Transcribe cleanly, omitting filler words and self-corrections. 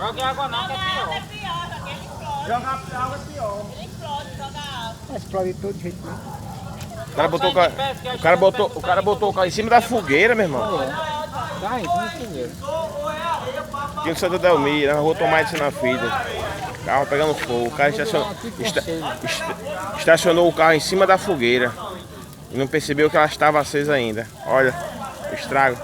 Jogue água não, que é pior. É pior, joga ele explode. Jogar água é pior. Ele explode, joga água. Explode de todo jeito, né? O cara botou o cara botou o carro em cima da fogueira, meu irmão. Tá, então não primeiro. Aqui no Santa Delmira, na rua Tomate na Filha. Carro pegando fogo. O cara estacionou o carro em cima da fogueira. E não percebeu que ela estava acesa ainda. Olha, o estrago.